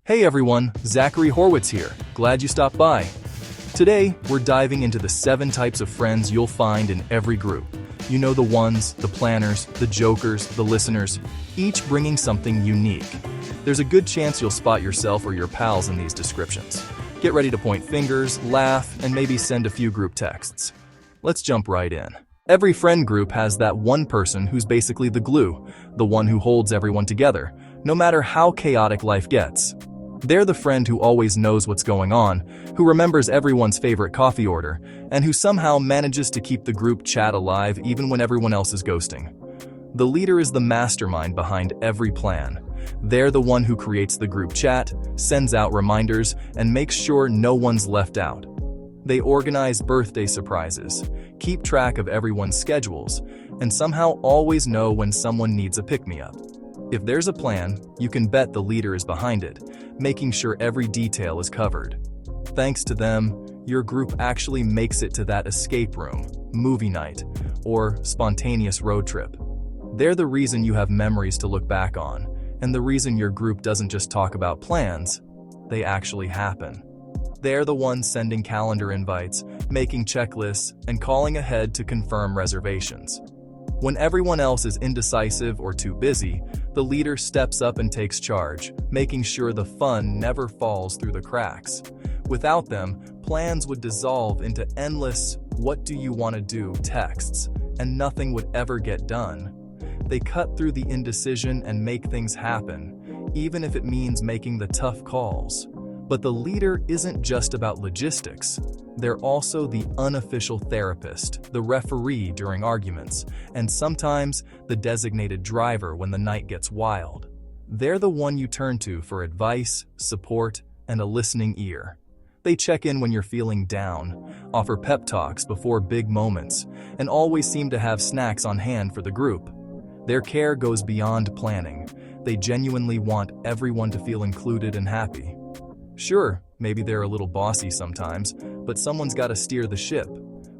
Hey everyone, Zachary Horwitz here. Glad you stopped by. Today, we're diving into the 7 types of friends you'll find in every group. You know, the ones, the planners, the jokers, the listeners, each bringing something unique. There's a good chance you'll spot yourself or your pals in these descriptions. Get ready to point fingers, laugh, and maybe send a few group texts. Let's jump right in. Every friend group has that one person who's basically the glue, the one who holds everyone together, no matter how chaotic life gets. They're the friend who always knows what's going on, who remembers everyone's favorite coffee order, and who somehow manages to keep the group chat alive even when everyone else is ghosting. The leader is the mastermind behind every plan. They're the one who creates the group chat, sends out reminders, and makes sure no one's left out. They organize birthday surprises, keep track of everyone's schedules, and somehow always know when someone needs a pick-me-up. If there's a plan, you can bet the leader is behind it, making sure every detail is covered. Thanks to them, your group actually makes it to that escape room, movie night, or spontaneous road trip. They're the reason you have memories to look back on, and the reason your group doesn't just talk about plans, they actually happen. They're the ones sending calendar invites, making checklists, and calling ahead to confirm reservations. When everyone else is indecisive or too busy, the leader steps up and takes charge, making sure the fun never falls through the cracks. Without them, plans would dissolve into endless "what do you want to do" texts, and nothing would ever get done. They cut through the indecision and make things happen, even if it means making the tough calls. But the leader isn't just about logistics. They're also the unofficial therapist, the referee during arguments, and sometimes the designated driver when the night gets wild. They're the one you turn to for advice, support, and a listening ear. They check in when you're feeling down, offer pep talks before big moments, and always seem to have snacks on hand for the group. Their care goes beyond planning. They genuinely want everyone to feel included and happy. Sure, maybe they're a little bossy sometimes, but someone's got to steer the ship.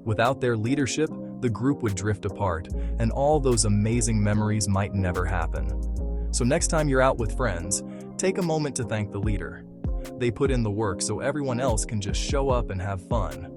Without their leadership, the group would drift apart, and all those amazing memories might never happen. So next time you're out with friends, take a moment to thank the leader. They put in the work so everyone else can just show up and have fun.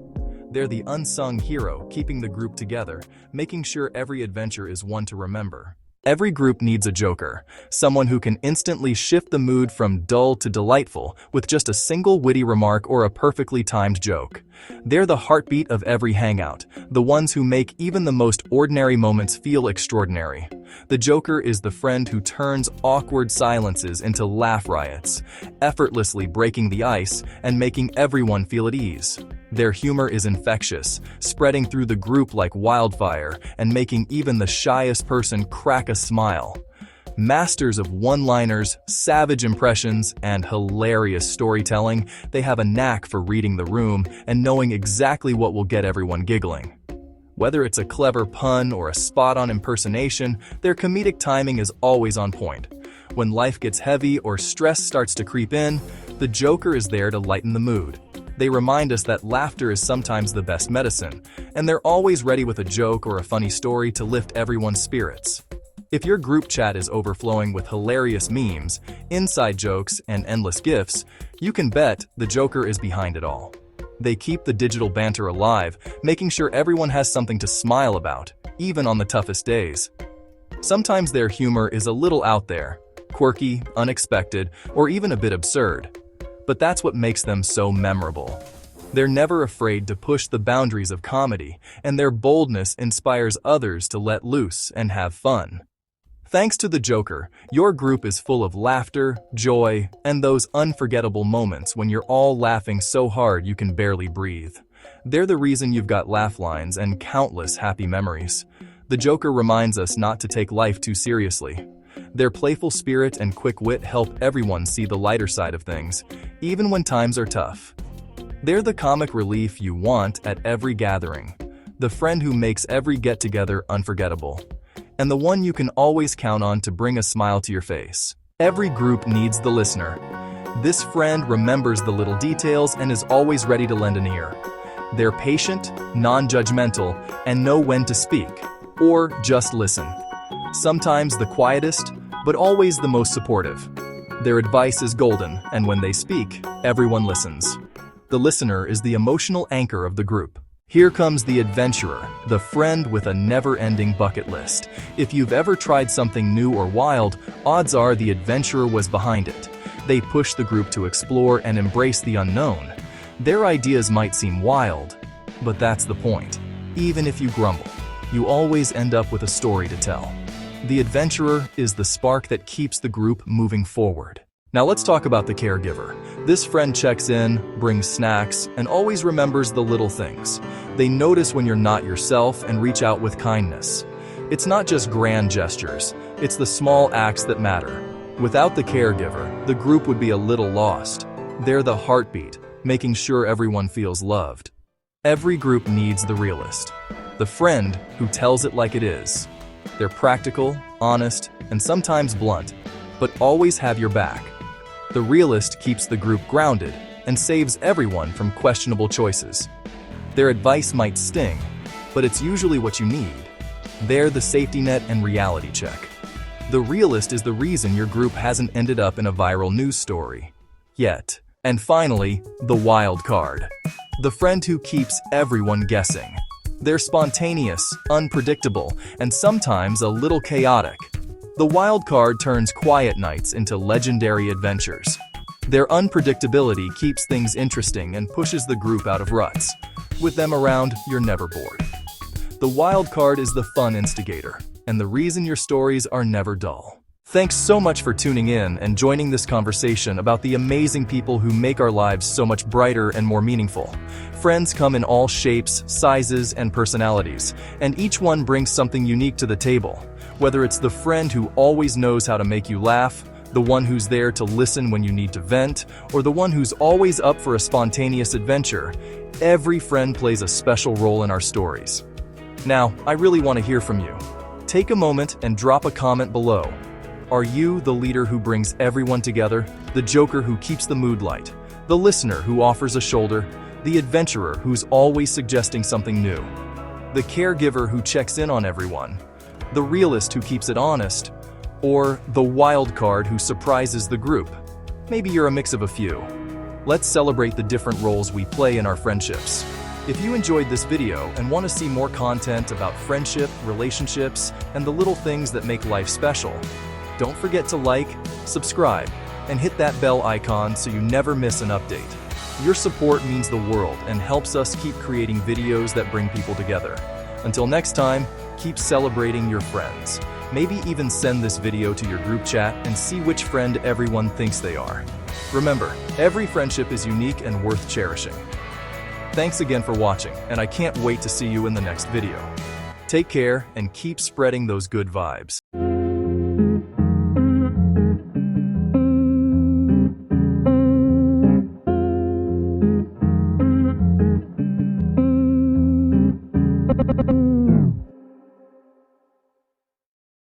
They're the unsung hero, keeping the group together, making sure every adventure is one to remember. Every group needs a joker, someone who can instantly shift the mood from dull to delightful with just a single witty remark or a perfectly timed joke. They're the heartbeat of every hangout, the ones who make even the most ordinary moments feel extraordinary. The joker is the friend who turns awkward silences into laugh riots, effortlessly breaking the ice and making everyone feel at ease. Their humor is infectious, spreading through the group like wildfire and making even the shyest person crack a smile. Masters of one-liners, savage impressions, and hilarious storytelling, they have a knack for reading the room and knowing exactly what will get everyone giggling. Whether it's a clever pun or a spot-on impersonation, their comedic timing is always on point. When life gets heavy or stress starts to creep in, the joker is there to lighten the mood. They remind us that laughter is sometimes the best medicine, and they're always ready with a joke or a funny story to lift everyone's spirits. If your group chat is overflowing with hilarious memes, inside jokes, and endless gifs, you can bet the joker is behind it all. They keep the digital banter alive, making sure everyone has something to smile about, even on the toughest days. Sometimes their humor is a little out there, quirky, unexpected, or even a bit absurd. But that's what makes them so memorable. They're never afraid to push the boundaries of comedy, and their boldness inspires others to let loose and have fun. Thanks to the joker, your group is full of laughter, joy, and those unforgettable moments when you're all laughing so hard you can barely breathe. They're the reason you've got laugh lines and countless happy memories. The joker reminds us not to take life too seriously. Their playful spirit and quick wit help everyone see the lighter side of things, even when times are tough. They're the comic relief you want at every gathering, the friend who makes every get-together unforgettable, and the one you can always count on to bring a smile to your face. Every group needs the listener. This friend remembers the little details and is always ready to lend an ear. They're patient, non-judgmental, and know when to speak, or just listen. Sometimes the quietest, but always the most supportive. Their advice is golden, and when they speak, everyone listens. The listener is the emotional anchor of the group. Here comes the adventurer, the friend with a never-ending bucket list. If you've ever tried something new or wild, odds are the adventurer was behind it. They push the group to explore and embrace the unknown. Their ideas might seem wild, but that's the point. Even if you grumble, you always end up with a story to tell. The adventurer is the spark that keeps the group moving forward. Now let's talk about the caregiver. This friend checks in, brings snacks, and always remembers the little things. They notice when you're not yourself and reach out with kindness. It's not just grand gestures, it's the small acts that matter. Without the caregiver, the group would be a little lost. They're the heartbeat, making sure everyone feels loved. Every group needs the realist, the friend who tells it like it is. They're practical, honest, and sometimes blunt, but always have your back. The realist keeps the group grounded and saves everyone from questionable choices. Their advice might sting, but it's usually what you need. They're the safety net and reality check. The realist is the reason your group hasn't ended up in a viral news story yet. And finally, the wild card. The friend who keeps everyone guessing. They're spontaneous, unpredictable, and sometimes a little chaotic. The wild card turns quiet nights into legendary adventures. Their unpredictability keeps things interesting and pushes the group out of ruts. With them around, you're never bored. The wild card is the fun instigator, and the reason your stories are never dull. Thanks so much for tuning in and joining this conversation about the amazing people who make our lives so much brighter and more meaningful. Friends come in all shapes, sizes, and personalities, and each one brings something unique to the table. Whether it's the friend who always knows how to make you laugh, the one who's there to listen when you need to vent, or the one who's always up for a spontaneous adventure, every friend plays a special role in our stories. Now, I really want to hear from you. Take a moment and drop a comment below. Are you the leader who brings everyone together, the joker who keeps the mood light, the listener who offers a shoulder, the adventurer who's always suggesting something new, the caregiver who checks in on everyone, the realist who keeps it honest, or the wild card who surprises the group? Maybe you're a mix of a few. Let's celebrate the different roles we play in our friendships. If you enjoyed this video and want to see more content about friendship, relationships, and the little things that make life special, don't forget to like, subscribe, and hit that bell icon so you never miss an update. Your support means the world and helps us keep creating videos that bring people together. Until next time, keep celebrating your friends. Maybe even send this video to your group chat and see which friend everyone thinks they are. Remember, every friendship is unique and worth cherishing. Thanks again for watching, and I can't wait to see you in the next video. Take care and keep spreading those good vibes.